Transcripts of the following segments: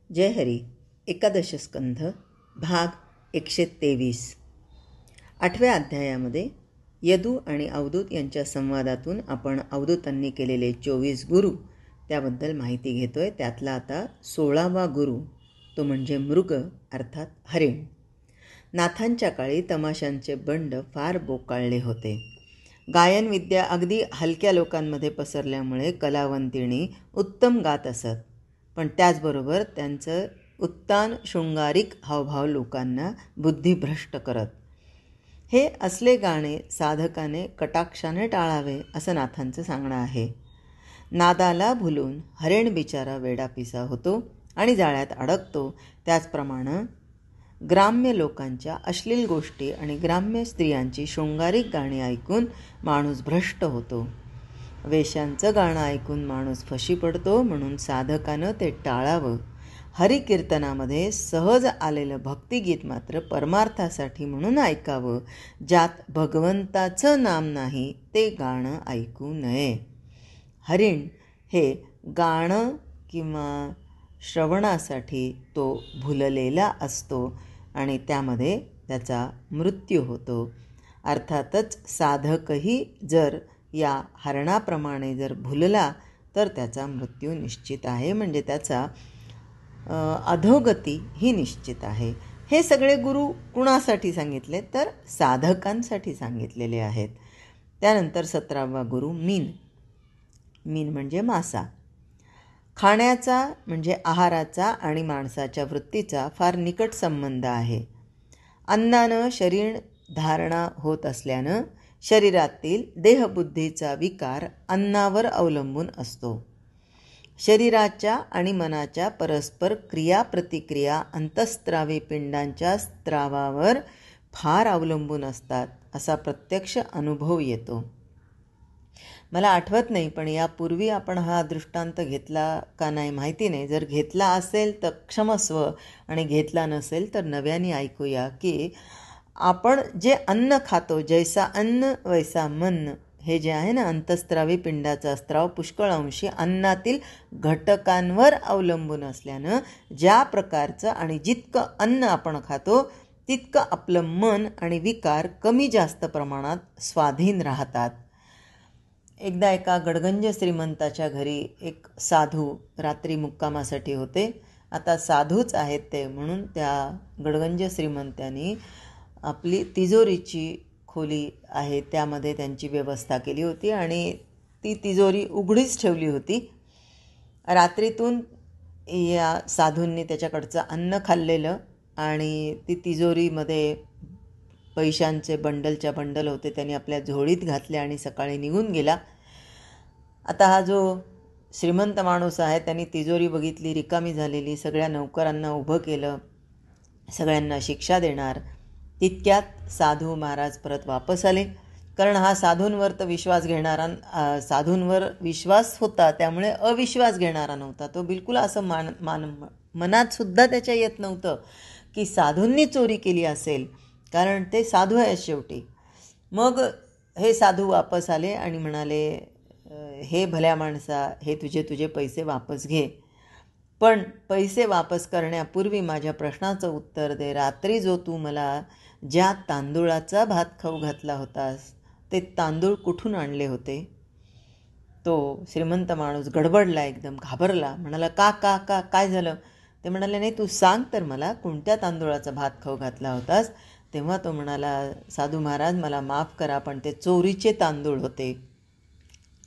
जय हरी. एकादश स्कंध भाग 123. 8व्या अध्यायामध्ये यदू आणि अवधूत यांच्या संवादातून आपण अवधूतांनी केलेले 24 गुरु त्याबद्दल माहिती घेतोय. त्यातला आता 16वा गुरु तो म्हणजे मृग अर्थात हरिण. नाथांच्या काळी तमाशांचे बंड फार बोकाळले होते. गायनविद्या अगदी हलक्या लोकांमध्ये पसरल्यामुळे कलावंतिणी उत्तम गात असत, पण त्याचबरोबर त्यांचं उत्तान शृंगारिक हावभाव लोकांना बुद्धिभ्रष्ट करत. हे असले गाणे साधकाने कटाक्षाने टाळावे असं नाथांचं सांगणं आहे. नादाला भुलून हरिण बिचारा वेडापिसा होतो आणि जाळ्यात अडकतो. त्याचप्रमाणे ग्राम्य लोकांच्या अश्लील गोष्टी आणि ग्राम्य स्त्रियांची शृंगारिक गाणी ऐकून माणूस भ्रष्ट होतो. वेश्यांचं गाणं ऐकून माणूस फशी पडतो, म्हणून साधकानं ते टाळावं. हरिकीर्तनामध्ये सहज आलेलं भक्तिगीत मात्र परमार्थासाठी म्हणून ऐकावं. ज्यात भगवंताचं नाम नाही ते गाणं ऐकू नये. हरिण हे गाणं किंवा श्रवणासाठी तो भुललेला असतो आणि त्यामध्ये त्याचा मृत्यू होतो. अर्थातच साधकही जर या हरणाप्रमाणे जर भुलला तर त्याचा मृत्यू निश्चित आहे, म्हणजे त्याचा अधोगती ही निश्चित आहे. हे सगळे गुरु कुणासाठी सांगितले तर साधकांसाठी सांगितलेले आहेत. त्यानंतर 17वा गुरु मीन. मीन म्हणजे मासा. खाण्याचा म्हणजे आहाराचा आणि माणसाच्या वृत्तीचा फार निकट संबंध आहे. अन्नानं शरीर धारणा होत असल्यानं शरीरातील देहबुद्धीचा विकार अन्नावर अवलंबून असतो. शरीराच्या आणि मनाच्या परस्पर क्रियाप्रतिक्रिया अंतःस्रावी पिंडांच्या स्त्रावावर फार अवलंबून असतात असा प्रत्यक्ष अनुभव येतो. मला आठवत नाही, पण यापूर्वी आपण हा दृष्टांत घेतला का नाही माहिती नाही. जर घेतला असेल तर क्षमस्व, आणि घेतला नसेल तर नव्याने ऐकूया की आपण जे अन्न खातो, जैसा अन्न वैसा मन, हे जे आहे ना, अंतःस्रावी पिंडाचा स्त्राव पुष्कळ अंशी अन्नातील घटकांवर अवलंबून असल्यानं ज्या प्रकारचं आणि जितकं अन्न आपण खातो तितकं आपलं मन आणि विकार कमी जास्त प्रमाणात स्वाधीन राहतात. एकदा एका गडगंज श्रीमंताच्या घरी एक साधू रात्री मुक्कामासाठी होते. आता साधूच आहेत ते, म्हणून त्या गडगंज श्रीमंतांनी आपली तिजोरीची खोली आहे त्यामध्ये त्यांची व्यवस्था केली होती आणि ती तिजोरी उघडीच ठेवली होती. रात्रीतून या साधूंनी त्याच्याकडचं अन्न खाल्लेलं आणि ती तिजोरीमध्ये पैशांचे बंडलच्या बंडल होते, त्यांनी आपल्या झोळीत घातले आणि सकाळी निघून गेला. आता हा जो श्रीमंत माणूस आहे त्यांनी तिजोरी बघितली रिकामी झालेली, सगळ्या नौकरांना उभं केलं, सगळ्यांना शिक्षा देणार. तितक्यात साधू महाराज परत वापस आले, कारण हा साधूंवर तर विश्वास घेणारा, साधूंवर विश्वास होता त्यामुळे अविश्वास घेणारा नव्हता. तो बिलकुल असं मनात सुद्धा त्याच्या येत नव्हतं की साधूंनी चोरी केली असेल, कारण ते साधू आहेत शेवटी. मग हे साधू वापस आले आणि म्हणाले, हे भल्या माणसा, हे तुझे पैसे वापस घे, पण पैसे वापस करण्यापूर्वी माझ्या प्रश्नाचं उत्तर दे. रात्री जो तू मला ज्या तांदूळाचा भात खाऊ घातला होतास ते तांदूळ कुठून आणले होते? तो श्रीमंत माणूस गडबडला, एकदम घाबरला, म्हणाला का का का काय झालं? ते म्हणाले, नाही तू सांग तर मला, कोणत्या तांदूळाचा भात खाऊ घातला होतास? तेव्हा तो म्हणाला, साधू महाराज मला माफ करा, पण ते चोरीचे तांदूळ होते.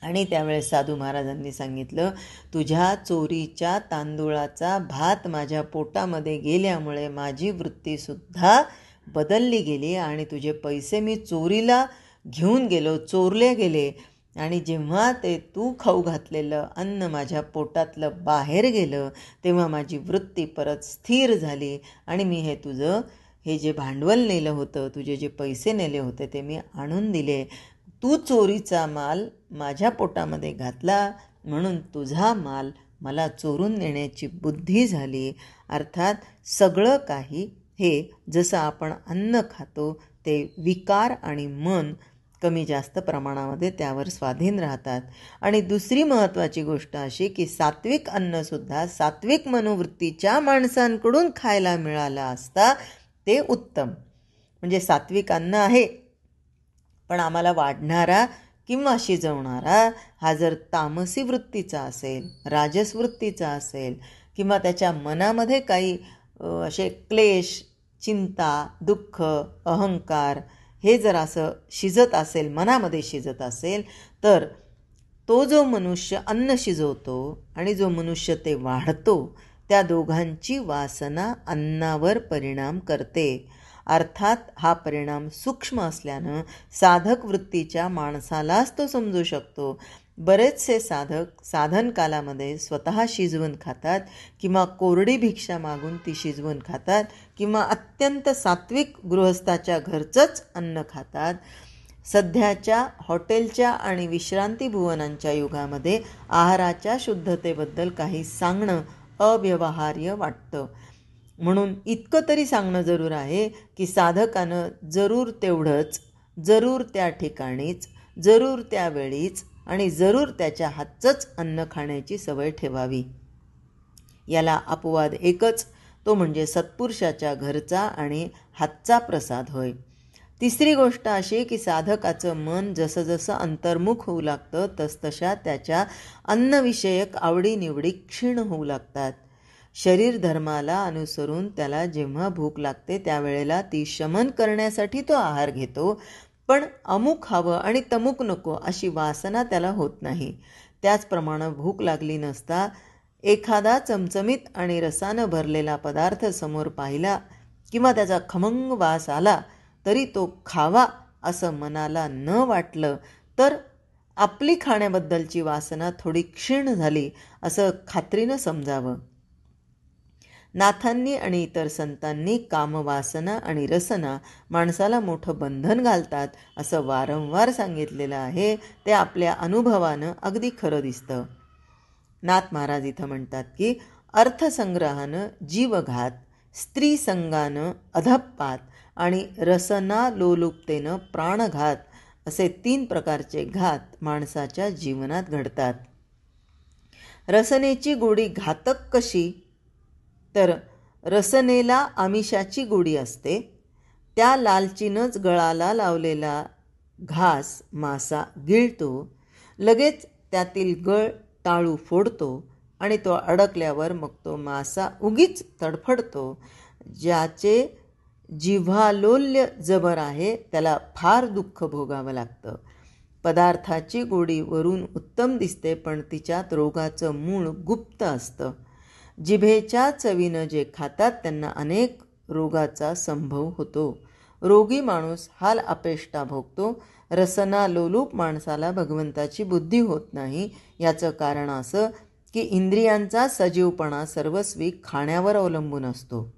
आणि त्यावेळेस साधू महाराजांनी सांगितलं, तुझ्या चोरीच्या तांदूळाचा भात माझ्या पोटामध्ये गेल्यामुळे माझी वृत्तीसुद्धा बदलली गेली आणि तुझे पैसे मी चोरीला घेऊन गेलो, चोरले गेले, आणि जेव्हा ते तू खाऊ घातलेलं अन्न माझ्या पोटातलं बाहेर गेलं तेव्हा माझी वृत्ती परत स्थिर झाली आणि मी हे जे भांडवल नेलं होतं, तुझे जे पैसे नेले होते ते मी आणून दिले. तू चोरीचा माल माझ्या पोटामध्ये घातला म्हणून तुझा माल मला चोरून नेण्याची बुद्धी झाली. अर्थात सगळं काही हे जसं आपण अन्न खातो ते विकार आणि मन कमी जास्त प्रमाणामध्ये त्यावर स्वाधीन राहतात. आणि दुसरी महत्त्वाची गोष्ट अशी की सात्विक अन्नसुद्धा सात्विक मनोवृत्तीच्या माणसांकडून खायला मिळालं असता ते उत्तम. म्हणजे सात्विक अन्न आहे, पण आम्हाला वाढणारा किंवा शिजवणारा हा जर तामसी वृत्तीचा असेल, राजस वृत्तीचा असेल, किंवा त्याच्या मनामध्ये काही असे क्लेश, चिंता, दुःख, अहंकार हे जर असं शिजत असेल, मनामध्ये शिजत असेल, तर तो जो मनुष्य अन्न शिजवतो आणि जो मनुष्य ते वाढतो, त्या दोघांची वासना अन्नावर परिणाम करते. अर्थात हा परिणाम सूक्ष्म असल्यानं साधक वृत्तीच्या माणसालाच तो समजू शकतो. बरेचसे साधक साधन कालामध्ये स्वतः शिजवून खातात, किंवा कोरडी भिक्षा मागून ती शिजवून खातात, किंवा अत्यंत सात्विक गृहस्थाच्या घरचंच अन्न खातात. सध्याच्या हॉटेलच्या आणि विश्रांती भुवनांच्या युगामध्ये आहाराच्या शुद्धतेबद्दल काही सांगणं अव्यवहार्य वाटतं. म्हणून इतकं तरी सांगणं जरूर आहे की साधकानं जरूर तेवढंच, जरूर त्या ठिकाणीच, जरूर त्यावेळीच आणि जरूर त्याच्या हातचंच अन्न खाण्याची सवय ठेवावी. याला अपवाद एकच, तो म्हणजे सत्पुरुषाच्या घरचा आणि हातचा प्रसाद होय. तिसरी गोष्ट अशी की साधकाचं मन जसं जसं अंतर्मुख होऊ लागतं तसतशा त्याच्या अन्नविषयक आवडीनिवडी क्षीण होऊ लागतात. शरीर धर्माला अनुसरून त्याला जेव्हा भूक लागते त्यावेळेला ती शमन करण्यासाठी तो आहार घेतो, पण अमुक हवं आणि तमुक नको अशी वासना त्याला होत नाही. त्याचप्रमाणे भूक लागली नसता एखादा चमचमीत आणि रसानं भरलेला पदार्थ समोर पाहिला किंवा त्याचा खमंग वास आला तरी तो खावा असं मनाला न वाटलं तर आपली खाण्याबद्दलची वासना थोडी क्षीण झाली असं खात्रीनं समजावं. नाथांनी आणि इतर संतांनी कामवासना आणि रसना माणसाला मोठं बंधन घालतात असं वारंवार सांगितलेलं आहे. ते आपल्या अनुभवानं अगदी खरं दिसतं. नाथ महाराज इथं म्हणतात की अर्थसंग्रहानं जीवघात, स्त्रीसंगानं अधपात आणि रसना लोलुपतेनं प्राणघात असे 3 प्रकारचे घात माणसाच्या जीवनात घडतात. रसनेची गोडी घातक कशी? तर रसनेला आमिषाची गोडी असते. त्या लालचीनंच गळाला लावलेला घास मासा गिळतो, लगेच त्यातील गळ टाळू फोडतो आणि तो अडकल्यावर मग तो मासा उगीच तडफडतो. ज्याचे जिव्हालोल्य जबर आहे त्याला फार दुःख भोगावं लागतं. पदार्थाची गोडी वरून उत्तम दिसते, पण तिच्यात रोगाचं मूळ गुप्त असतं. जिभेच्या चवीनं जे खातात त्यांना अनेक रोगाचा संभव होतो. रोगी माणूस हाल अपेष्टा भोगतो. रसना लोलूप माणसाला भगवंताची बुद्धी होत नाही. याचं कारण असं की इंद्रियांचा सजीवपणा सर्वस्वी खाण्यावर अवलंबून असतो.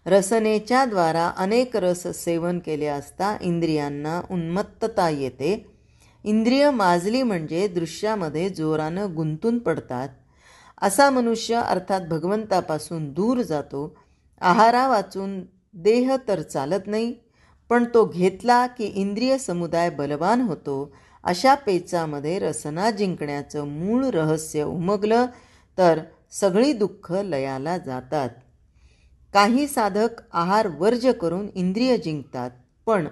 रसनेच्या द्वारा अनेक रस सेवन केले असता इंद्रियांना उन्मत्तता येते. इंद्रिय माजली म्हणजे दृश्यामध्ये जोरानं गुंतून पडतात. असा मनुष्य अर्थात भगवंतापासून दूर जातो. आहारा वाचून देह तर चालत नाही, पण तो घेतला की इंद्रिय समुदाय बलवान होतो. अशा पेचामध्ये रसना जिंकण्याचं मूळ रहस्य उमगलं तर सगळी दुःख लयाला जातात. काही साधक आहार वर्ज्य करून इंद्रिय जिंकतात, पण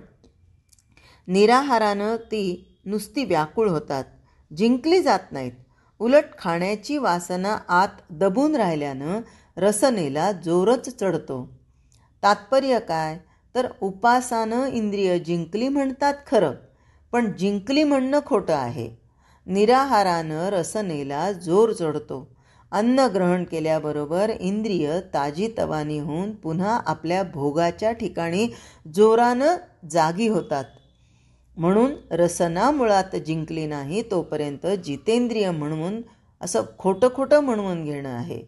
निराहारानं ती नुसती व्याकुळ होतात, जिंकली जात नाहीत. उलट खाण्याची वासना आत दबून राहिल्यानं रसनेला जोरच चढतो. तात्पर्य काय? तर उपासानं इंद्रिय जिंकली म्हणतात खरं, पण जिंकली म्हणणं खोटं आहे. निराहारानं रसनेला जोर चढतो. अन्न ग्रहण केल्याबरोबर इंद्रिय ताजीतवानी होऊन पुन्हा आपल्या भोगाच्या ठिकाणी जोरानं जागी होतात. म्हणून रसना मुळात जिंकली नाही तोपर्यंत जितेंद्रिय म्हणून असं खोटं खोटं म्हणून घेणं आहे.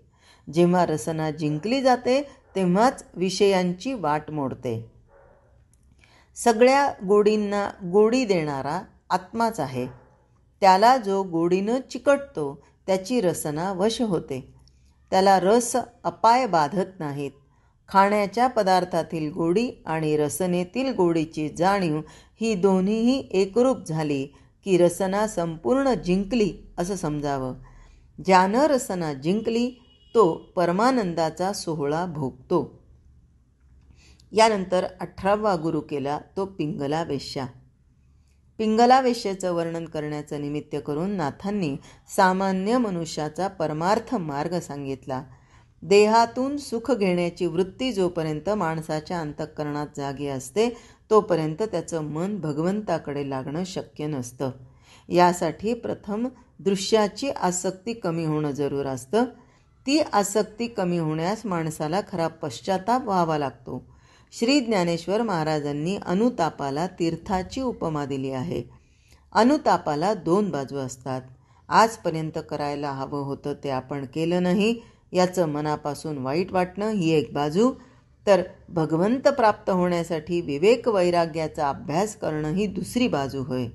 जेव्हा रसना जिंकली जाते तेव्हाच विषयांची वाट मोडते. सगळ्या गोडींना गोडी देणारा आत्माच आहे. त्याला जो गोडीनं चिकटतो त्याची रसना वश होते. त्याला रस अपाय बाधत नाहीत. खाण्याच्या पदार्थातील गोडी आणि रसनेतील गोडीची जाणीव ही दोन्हीही एकरूप झाली की रसना संपूर्ण जिंकली असं समजावं. ज्यानं रसना जिंकली तो परमानंदाचा सोहळा भोगतो. यानंतर 18वा गुरु केला तो पिंगला वेश्या. पिंगला वेश्येचं वर्णन करण्याचं निमित्त करून नाथांनी सामान्य मनुष्याचा परमार्थ मार्ग सांगितला. देहातून सुख घेण्याची वृत्ती जोपर्यंत माणसाच्या अंतःकरणात जागी असते तोपर्यंत त्याचं मन भगवंताकडे लागणं शक्य नसतं. यासाठी प्रथम दृश्याची आसक्ती कमी होणं जरूर असतं. ती आसक्ती कमी होण्यास माणसाला खरा पश्चाताप व्हावा लागतो. श्री ज्ञानेश्वर महाराजांनी अनुतापाला तीर्थाची उपमा दिली आहे. अनुतापाला 2 बाजू असतात. आजपर्यंत करायला हवं होतं ते आपण केलं नाही याचं मनापासून वाईट वाटणं ही एक बाजू, तर भगवंत प्राप्त होण्यासाठी विवेक वैराग्याचा अभ्यास करणं ही दुसरी बाजू होय.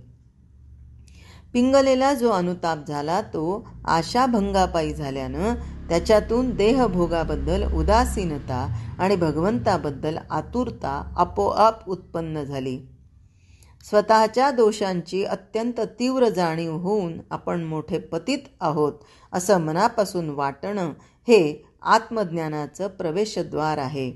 पिंगलेला जो अनुताप झाला तो आशाभंगापायी झाल्यानं त्याच्यातून देहभोगाबद्दल उदासीनता आणि भगवंताबद्दल आतुरता आपोआप उत्पन्न झाली. स्वतःच्या दोषांची अत्यंत तीव्र जाणीव होऊन आपण मोठे पतित आहोत असं मनापासून वाटणं हे आत्मज्ञानाचं प्रवेशद्वार आहे.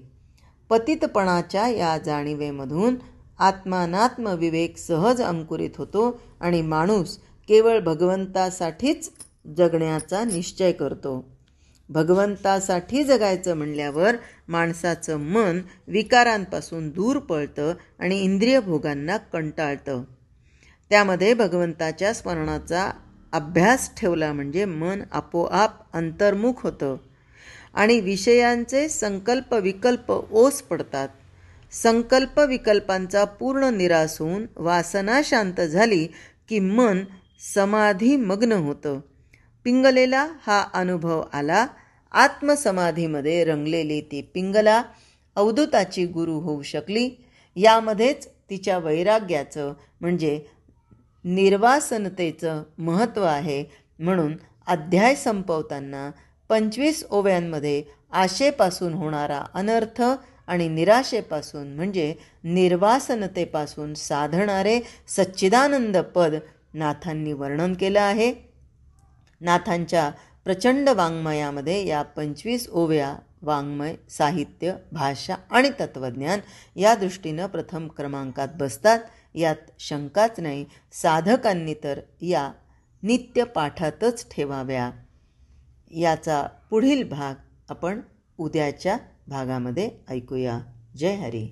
पतितपणाच्या या जाणीवेमधून आत्मानात्म विवेक सहज अंकुरित होतो आणि माणूस केवळ भगवंतासाठीच जगण्याचा निश्चय करतो. भगवंतासाठी जगायचं म्हणल्यावर माणसाचं मन विकारांपासून दूर पळतं आणि इंद्रिय भोगांना कंटाळतं. त्यामध्ये भगवंताच्या स्मरणाचा अभ्यास ठेवला म्हणजे मन आपोआप अंतर्मुख होतं आणि विषयांचे संकल्प विकल्प ओस पडतात. संकल्प विकल्पांचा पूर्ण निराश होऊन वासना शांत झाली की मन समाधीमग्न होतं. पिंगलेला हा अनुभव आला. आत्मसमाधीमध्ये रंगलेली ती पिंगला अवधूताची गुरु होऊ शकली. यामध्येच तिच्या वैराग्याचं म्हणजे निर्वासनतेचं महत्त्व आहे. म्हणून अध्याय संपवताना 25 ओव्यांमध्ये आशेपासून होणारा अनर्थ आणि निराशेपासून म्हणजे निर्वासनतेपासून साधणारे सच्चिदानंद पद नाथांनी वर्णन केलं आहे. नाथांच्या प्रचंड वाङ्मयामध्ये या 25 ओव्या वाङ्मय, साहित्य, भाषा आणि तत्त्वज्ञान या दृष्टीनं प्रथम क्रमांकात बसतात. यात शंकाच नाही. साधकांनी तर या नित्य पाठातच ठेवाव्या. याचा पुढील भाग आपण उद्याच्या भागामध्ये ऐकूया. जय हरी.